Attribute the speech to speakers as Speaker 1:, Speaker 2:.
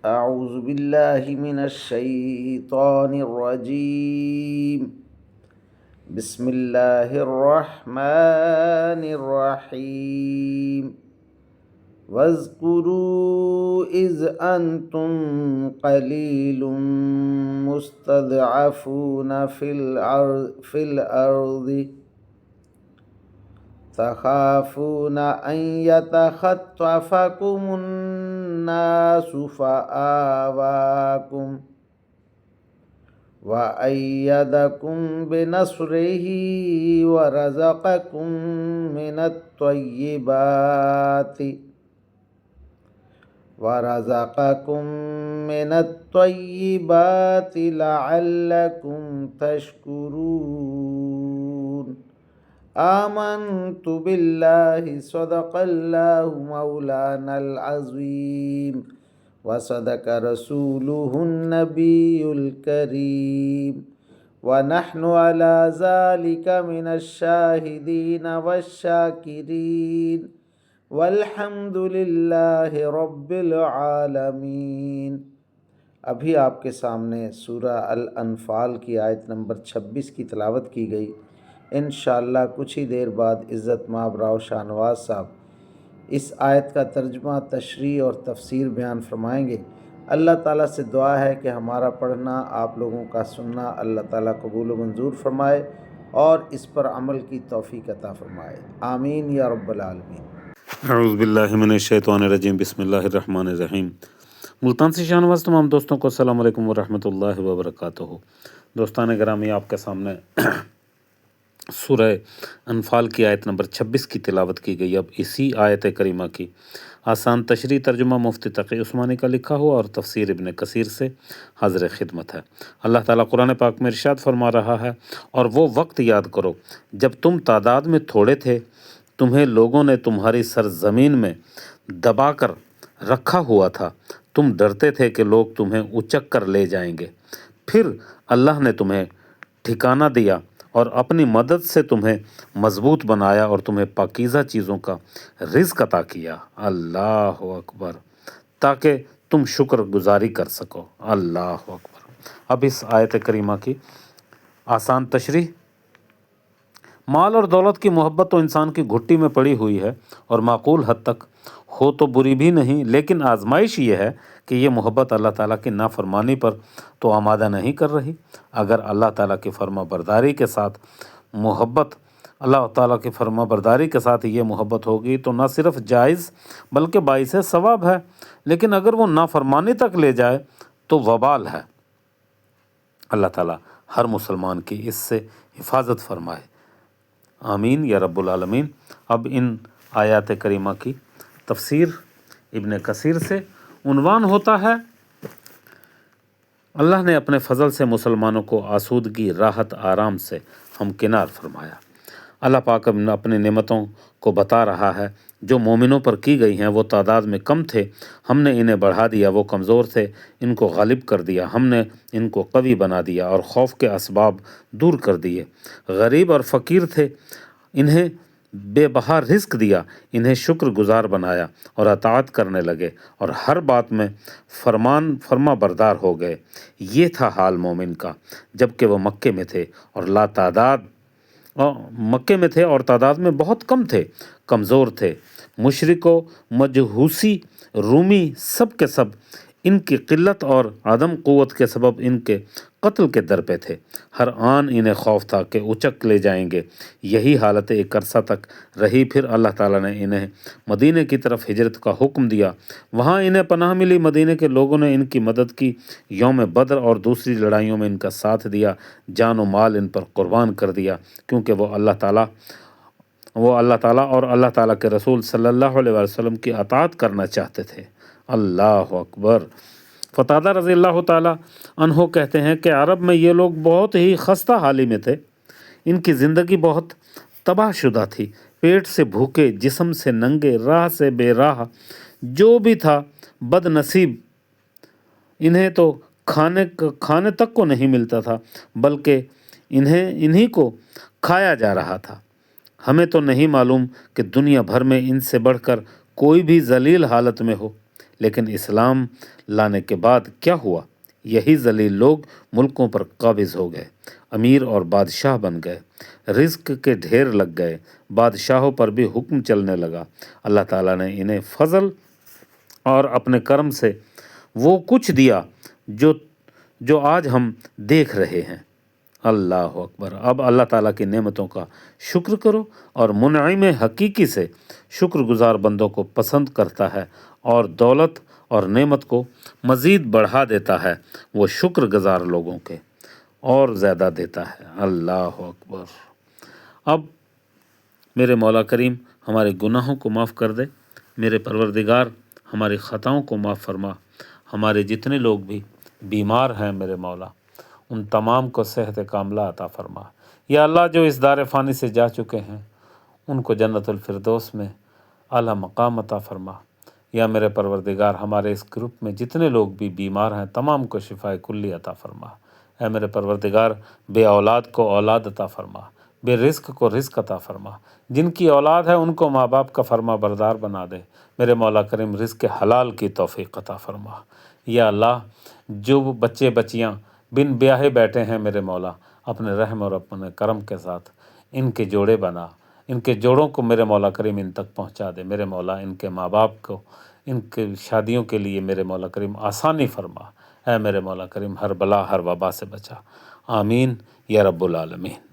Speaker 1: أعوذ بالله من الشيطان الرجيم. بسم الله الرحمن الرحيم. واذكروا إذ أنتم قليل مستضعفون في الأرض تخافون أن يتخطفكم الناس فآواكم وأيدكم بنصره ورزقكم من الطيبات لعلكم تشكرون. آمنت بالله صدق الله مولانا العظيم وصدق رسوله النبي الكريم ونحن على ذلك من الشاهدين والشاكرين والحمد لله رب العالمین۔ ابھی آپ کے سامنے سورہ الانفال کی آیت نمبر 26 کی تلاوت کی گئی۔ انشاءاللہ کچھ ہی دیر بعد عزت مآب راؤ شاہ نواز صاحب اس آیت کا ترجمہ، تشریح اور تفسیر بیان فرمائیں گے۔ اللہ تعالیٰ سے دعا ہے کہ ہمارا پڑھنا، آپ لوگوں کا سننا اللہ تعالیٰ قبول و منظور فرمائے اور اس پر عمل کی توفیق عطا فرمائے، آمین یا رب العالمین۔
Speaker 2: اعوذ باللہ من الشیطان الرجیم، بسم اللہ الرحمن الرحیم۔ ملتان سے شاہ نواز تمام دوستوں کو السلام علیکم ورحمۃ اللہ وبرکاتہ۔ دوستان گرامی، آپ کے سامنے سورہ انفال کی آیت نمبر 26 کی تلاوت کی گئی۔ اب اسی آیت کریمہ کی آسان تشریح ترجمہ مفتی تقی عثمانی کا لکھا ہوا اور تفسیر ابن کثیر سے حاضر خدمت ہے۔ اللہ تعالیٰ قرآن پاک میں ارشاد فرما رہا ہے، اور وہ وقت یاد کرو جب تم تعداد میں تھوڑے تھے، تمہیں لوگوں نے تمہاری سرزمین میں دبا کر رکھا ہوا تھا، تم ڈرتے تھے کہ لوگ تمہیں اچک کر لے جائیں گے، پھر اللہ نے تمہیں ٹھکانہ دیا اور اپنی مدد سے تمہیں مضبوط بنایا اور تمہیں پاکیزہ چیزوں کا رزق عطا کیا، اللہ اکبر، تاکہ تم شکر گزاری کر سکو، اللہ اکبر۔ اب اس آیت کریمہ کی آسان تشریح۔ مال اور دولت کی محبت تو انسان کی گھٹی میں پڑی ہوئی ہے اور معقول حد تک ہو تو بری بھی نہیں، لیکن آزمائش یہ ہے کہ یہ محبت اللہ تعالیٰ کی نافرمانی پر تو آمادہ نہیں کر رہی۔ اگر اللہ تعالیٰ کی فرما برداری کے ساتھ یہ محبت ہوگی تو نہ صرف جائز بلکہ باعث ثواب ہے، لیکن اگر وہ نافرمانی تک لے جائے تو وبال ہے۔ اللہ تعالیٰ ہر مسلمان کی اس سے حفاظت فرمائے، آمین یا رب العالمین۔ اب ان آیات کریمہ کی تفسیر ابن کثیر سے عنوان ہوتا ہے، اللہ نے اپنے فضل سے مسلمانوں کو آسودگی، راحت، آرام سے ہمکنار فرمایا۔ اللہ پاک اپنی نعمتوں کو بتا رہا ہے جو مومنوں پر کی گئی ہیں۔ وہ تعداد میں کم تھے، ہم نے انہیں بڑھا دیا، وہ کمزور تھے، ان کو غالب کر دیا، ہم نے ان کو قوی بنا دیا اور خوف کے اسباب دور کر دیے۔ غریب اور فقیر تھے، انہیں بے بہا رزق دیا، انہیں شکر گزار بنایا اور اطاعت کرنے لگے اور ہر بات میں فرما بردار ہو گئے۔ یہ تھا حال مومن کا جبکہ وہ مکے میں تھے اور تعداد میں بہت کم تھے، کمزور تھے۔ مشرک و مجوسی رومی سب کے سب ان کی قلت اور عدم قوت کے سبب ان کے قتل کے در پہ تھے۔ ہر آن انہیں خوف تھا کہ اچک لے جائیں گے۔ یہی حالت ایک عرصہ تک رہی، پھر اللہ تعالیٰ نے انہیں مدینے کی طرف ہجرت کا حکم دیا۔ وہاں انہیں پناہ ملی، مدینے کے لوگوں نے ان کی مدد کی، یوم بدر اور دوسری لڑائیوں میں ان کا ساتھ دیا، جان و مال ان پر قربان کر دیا، کیونکہ وہ اللہ تعالیٰ اور اللہ تعالیٰ کے رسول صلی اللہ علیہ وسلم کی اطاعت کرنا چاہتے تھے، اللہ اکبر۔ قتادہ رضی اللہ تعالیٰ عنہ کہتے ہیں کہ عرب میں یہ لوگ بہت ہی خستہ حالی میں تھے، ان کی زندگی بہت تباہ شدہ تھی، پیٹ سے بھوکے، جسم سے ننگے، راہ سے بے راہ، جو بھی تھا بد نصیب، انہیں تو کھانے تک کو نہیں ملتا تھا، بلکہ انہی کو کھایا جا رہا تھا۔ ہمیں تو نہیں معلوم کہ دنیا بھر میں ان سے بڑھ کر کوئی بھی ذلیل حالت میں ہو، لیکن اسلام لانے کے بعد کیا ہوا؟ یہی ذلیل لوگ ملکوں پر قابض ہو گئے، امیر اور بادشاہ بن گئے، رزق کے ڈھیر لگ گئے، بادشاہوں پر بھی حکم چلنے لگا۔ اللہ تعالیٰ نے انہیں فضل اور اپنے کرم سے وہ کچھ دیا جو آج ہم دیکھ رہے ہیں۔ اللہ اکبر۔ اب اللہ تعالیٰ کی نعمتوں کا شکر کرو، اور منعم حقیقی سے شکر گزار بندوں کو پسند کرتا ہے اور دولت اور نعمت کو مزید بڑھا دیتا ہے، وہ شکر گزار لوگوں کے اور زیادہ دیتا ہے۔ اللہ اکبر۔ اب میرے مولا کریم ہمارے گناہوں کو معاف کر دے، میرے پروردگار ہماری خطاؤں کو معاف فرما، ہمارے جتنے لوگ بھی بیمار ہیں میرے مولا ان تمام کو صحت کاملہ عطا فرما۔ یا اللہ جو اس دار فانی سے جا چکے ہیں ان کو جنت الفردوس میں اعلیٰ مقام عطا فرما۔ یا میرے پروردگار ہمارے اس گروپ میں جتنے لوگ بھی بیمار ہیں تمام کو شفاء کلی عطا فرما۔ اے میرے پروردگار بے اولاد کو اولاد عطا فرما، بے رزق کو رزق عطا فرما، جن کی اولاد ہے ان کو ماں باپ کا فرما بردار بنا دے۔ میرے مولا کریم رزق حلال کی توفیق عطا فرما۔ یا اللہ جو بچے بچیاں بن بیاہے بیٹھے ہیں میرے مولا اپنے رحم اور اپنے کرم کے ساتھ ان کے جوڑے بنا، ان کے جوڑوں کو میرے مولا کریم ان تک پہنچا دے۔ میرے مولا ان کے ماں باپ کو ان کے شادیوں کے لیے میرے مولا کریم آسانی فرما۔ اے میرے مولا کریم ہر بلا ہر وبا سے بچا۔ آمین یا رب العالمین۔